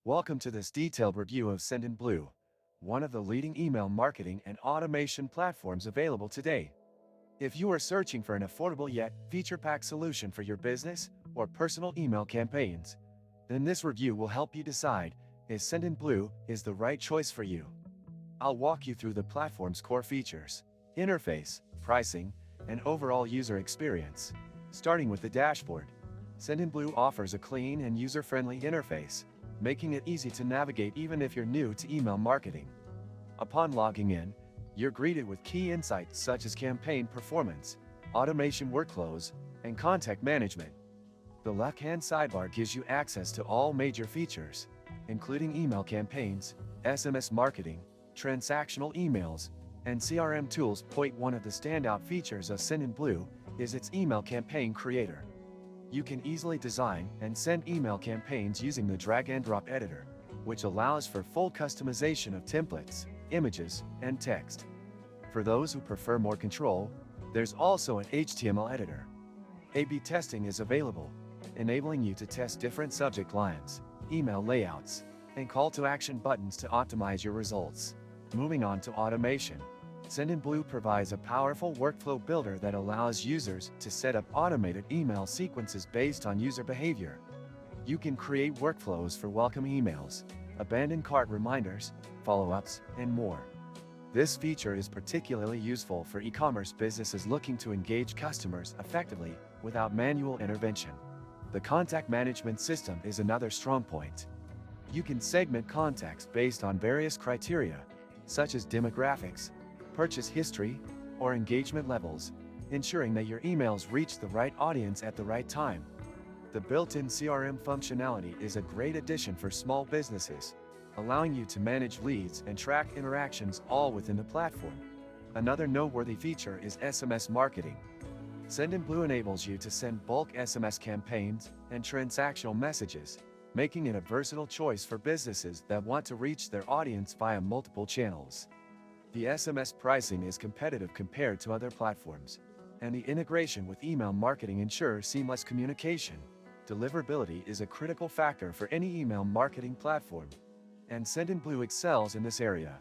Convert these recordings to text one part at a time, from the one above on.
Welcome to this detailed review of SendinBlue, one of the leading email marketing and automation platforms available today. If you are searching for an affordable yet feature-packed solution for your business or personal email campaigns, then this review will help you decide if SendinBlue is the right choice for you. I'll walk you through the platform's core features, interface, pricing, and overall user experience. Starting with the dashboard, SendinBlue offers a clean and user-friendly interface, making it easy to navigate even if you're new to email marketing. Upon logging in, you're greeted with key insights such as campaign performance, automation workflows, and contact management. The left-hand sidebar gives you access to all major features, including email campaigns, SMS marketing, transactional emails, and CRM tools. One of the standout features of SendinBlue is its email campaign creator. You can easily design and send email campaigns using the drag-and-drop editor, which allows for full customization of templates, images, and text. For those who prefer more control, there's also an HTML editor. A/B testing is available, enabling you to test different subject lines, email layouts, and call-to-action buttons to optimize your results. Moving on to automation, SendinBlue provides a powerful workflow builder that allows users to set up automated email sequences based on user behavior. You can create workflows for welcome emails, abandoned cart reminders, follow-ups, and more. This feature is particularly useful for e-commerce businesses looking to engage customers effectively without manual intervention. The contact management system is another strong point. You can segment contacts based on various criteria, such as demographics, purchase history, or engagement levels, ensuring that your emails reach the right audience at the right time. The built-in CRM functionality is a great addition for small businesses, allowing you to manage leads and track interactions all within the platform. Another noteworthy feature is SMS marketing. SendinBlue enables you to send bulk SMS campaigns and transactional messages, making it a versatile choice for businesses that want to reach their audience via multiple channels. The SMS pricing is competitive compared to other platforms, and the integration with email marketing ensures seamless communication. Deliverability is a critical factor for any email marketing platform, and SendinBlue excels in this area.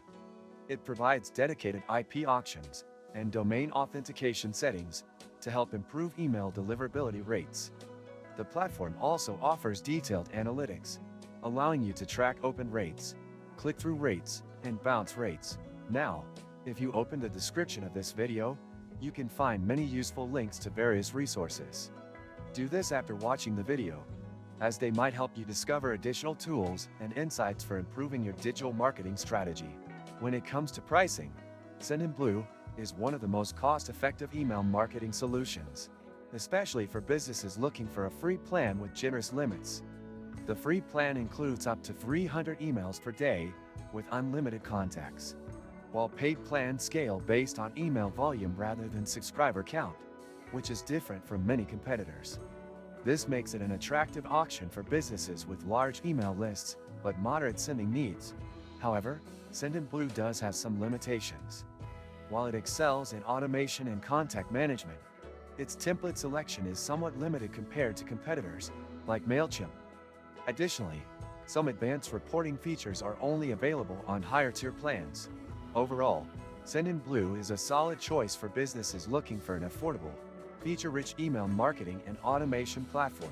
It provides dedicated IP auctions and domain authentication settings to help improve email deliverability rates. The platform also offers detailed analytics, allowing you to track open rates, click-through rates, and bounce rates. Now, if you open the description of this video, you can find many useful links to various resources. Do this after watching the video, as they might help you discover additional tools and insights for improving your digital marketing strategy. When it comes to pricing, SendinBlue is one of the most cost-effective email marketing solutions, especially for businesses looking for a free plan with generous limits. The free plan includes up to 300 emails per day with unlimited contacts, while paid plans scale based on email volume rather than subscriber count, which is different from many competitors. This makes it an attractive option for businesses with large email lists but moderate sending needs. However, SendinBlue does have some limitations. While it excels in automation and contact management, its template selection is somewhat limited compared to competitors, like MailChimp. Additionally, some advanced reporting features are only available on higher-tier plans. Overall, SendinBlue is a solid choice for businesses looking for an affordable, feature-rich email marketing and automation platform.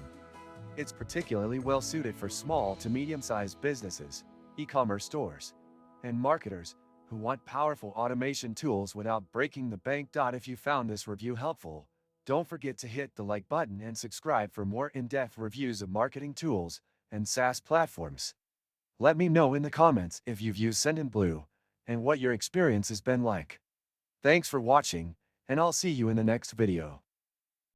It's particularly well-suited for small to medium-sized businesses, e-commerce stores, and marketers who want powerful automation tools without breaking the bank. If you found this review helpful, don't forget to hit the like button and subscribe for more in-depth reviews of marketing tools and SaaS platforms. Let me know in the comments if you've used SendinBlue and what your experience has been like. Thanks for watching, and I'll see you in the next video.